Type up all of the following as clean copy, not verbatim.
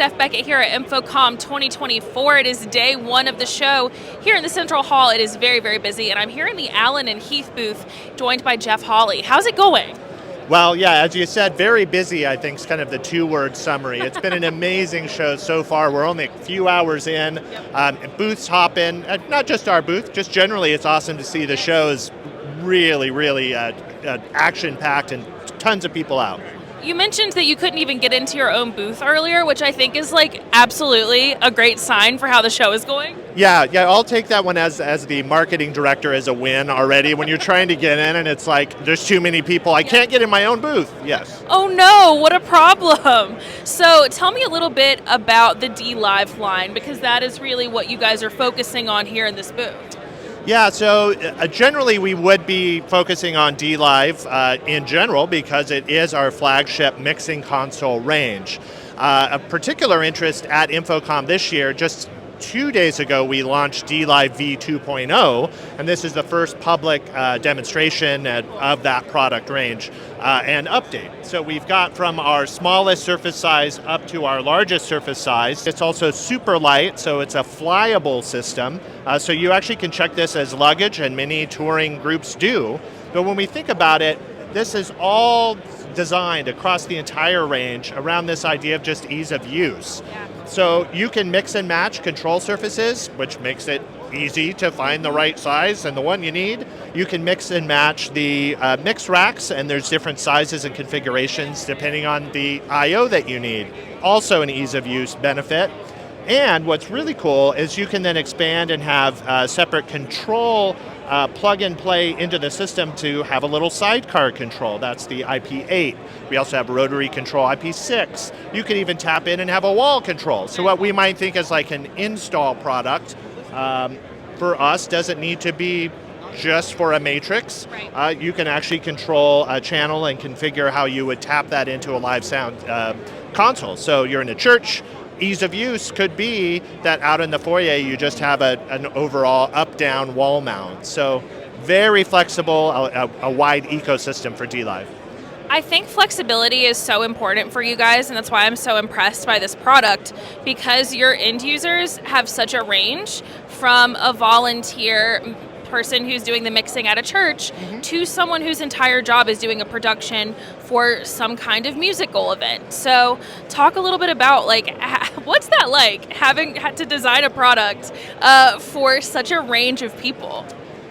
Steph Beckett here at InfoComm 2024. It is day one of the show here in the Central Hall. It is very, very busy, and I'm here in the Allen and Heath booth, joined by Jeff Hawley. How's it going? Well, yeah, as you said, very busy, I think, is kind of the two-word summary. It's been an amazing show so far. We're only a few hours in. Booths hopping, not just our booth, just generally it's awesome to see the shows really action-packed and tons of people out. You mentioned that you couldn't even get into your own booth earlier, which I think is like absolutely a great sign for how the show is going. Yeah, I'll take that one as the marketing director as a win already. When you're trying to get in and it's like, there's too many people, I can't get in my own booth. Yes. Oh no, what a problem. So tell me a little bit about the dLive line, because that is really what you guys are focusing on here in this booth. Yeah, so generally we would be focusing on dLive in general because it is our flagship mixing console range. A particular interest at InfoComm this year, just 2 days ago, we launched dLive V2.0, and this is the first public demonstration of that product range and update. So we've got from our smallest surface size up to our largest surface size. It's also super light, so it's a flyable system. So you actually can check this as luggage, and many touring groups do. But when we think about it, this is all designed across the entire range around this idea of just ease of use. Yeah. So you can mix and match control surfaces, which makes it easy to find the right size and the one you need. You can mix and match the mix racks, and there's different sizes and configurations depending on the I/O that you need. Also an ease of use benefit. And what's really cool is you can then expand and have separate control plug and play into the system to have a little sidecar control. That's the IP8. We also have rotary control IP6. You can even tap in and have a wall control. So what we might think is like an install product for us doesn't need to be just for a matrix. Right. You can actually control a channel and configure how you would tap that into a live sound console. So you're in a church, ease of use could be that out in the foyer you just have an overall up-down wall mount. So very flexible, a wide ecosystem for dLive. I think flexibility is so important for you guys, and that's why I'm so impressed by this product, because your end users have such a range from a volunteer person who's doing the mixing at a church to someone whose entire job is doing a production for some kind of musical event. So talk a little bit about like what's that like, having had to design a product for such a range of people?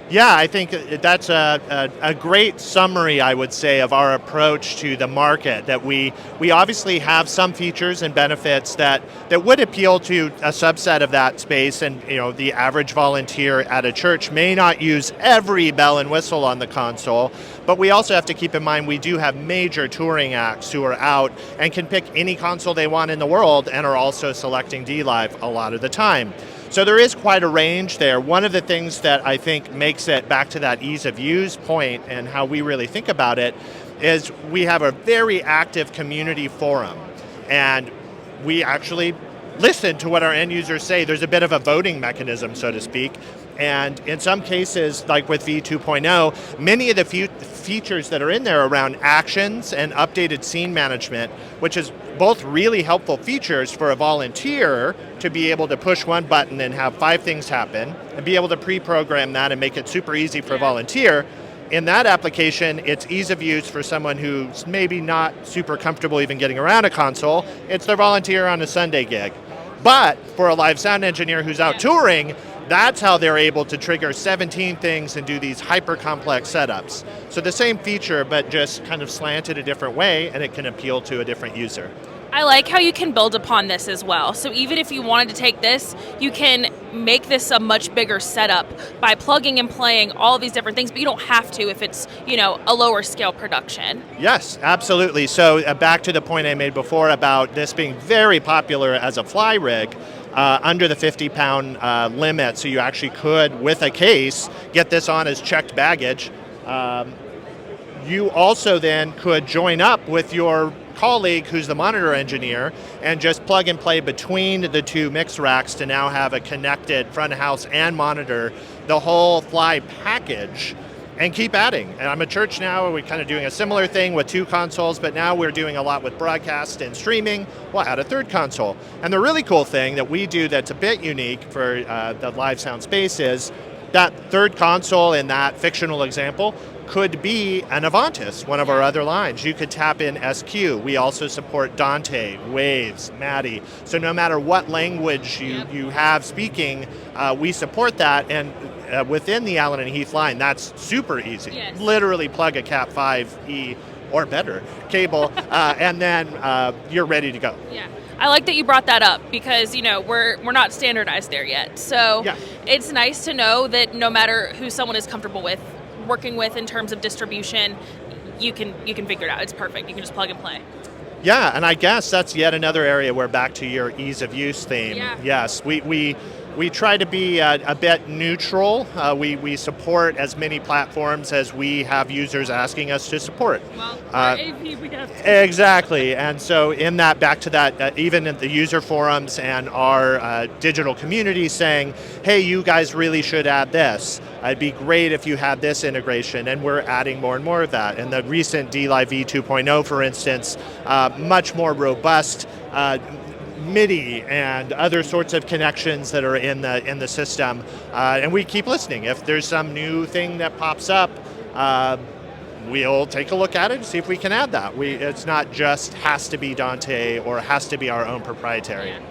Yeah, I think that's a great summary, I would say, of our approach to the market, that we obviously have some features and benefits that would appeal to a subset of that space, and the average volunteer at a church may not use every bell and whistle on the console, but we also have to keep in mind we do have major touring acts who are out and can pick any console they want in the world and are also selecting dLive a lot of the time. So there is quite a range there. One of the things that I think makes it back to that ease of use point and how we really think about it is we have a very active community forum, and we actually listen to what our end users say. There's a bit of a voting mechanism, so to speak. And in some cases, like with V2.0, many of the features that are in there around actions and updated scene management, which is both really helpful features for a volunteer to be able to push one button and have 5 things happen, and be able to pre-program that and make it super easy for a volunteer. In that application, it's ease of use for someone who's maybe not super comfortable even getting around a console. It's their volunteer on a Sunday gig. But for a live sound engineer who's out touring, that's how they're able to trigger 17 things and do these hyper complex setups. So the same feature, but just kind of slanted a different way, and it can appeal to a different user. I like how you can build upon this as well. So even if you wanted to take this, you can make this a much bigger setup by plugging and playing all of these different things, but you don't have to if it's, a lower scale production. Yes, absolutely. So back to the point I made before about this being very popular as a fly rig, under the 50-pound limit, so you actually could, with a case, get this on as checked baggage. You also then could join up with your colleague who's the monitor engineer and just plug and play between the two mix racks to now have a connected front of house and monitor, the whole fly package. and keep adding. And I'm a church now. We're kind of doing a similar thing with 2 consoles, but now we're doing a lot with broadcast and streaming. We'll add a 3rd console. And the really cool thing that we do that's a bit unique for the live sound space is that 3rd console in that fictional example could be an Avantis, one of our other lines. You could tap in SQ. We also support Dante, Waves, Maddie. So no matter what language you have speaking, we support that. And within the Allen and Heath line, that's super easy. Yes. Literally plug a Cat 5e or better cable, and then you're ready to go. Yeah. I like that you brought that up because, we're not standardized there yet. So it's nice to know that no matter who someone is comfortable with, working with in terms of distribution, you can figure it out. It's perfect. You can just plug and play. Yeah, and I guess that's yet another area where back to your ease of use theme. Yeah. Yes, we try to be a bit neutral. We support as many platforms as we have users asking us to support. Well, ProAV we have to. Exactly, and so in that, back to that, even in the user forums and our digital community saying, hey, you guys really should add this. It'd be great if you had this integration, and we're adding more and more of that. And the recent dLive v2.0, for instance, much more robust MIDI and other sorts of connections that are in the system, and we keep listening. If there's some new thing that pops up, we'll take a look at it and see if we can add that. It's not just has to be Dante or has to be our own proprietary. Yeah.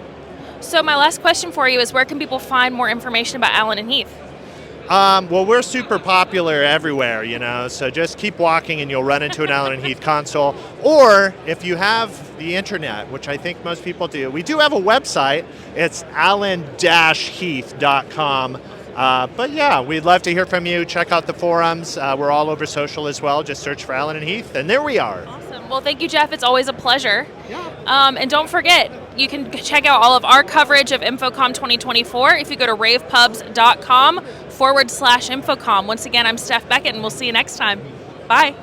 So my last question for you is, where can people find more information about Allen and Heath? Well, we're super popular everywhere, so just keep walking and you'll run into an Allen and Heath console. Or if you have the internet, which I think most people do, we do have a website. It's allen-heath.com. But yeah, we'd love to hear from you. Check out the forums. We're all over social as well. Just search for Allen and Heath, and there we are. Awesome. Well, thank you, Jeff. It's always a pleasure. Yeah. And don't forget, you can check out all of our coverage of InfoComm 2024 if you go to ravepubs.com/InfoComm. Once again, I'm Steph Beckett, and we'll see you next time. Bye.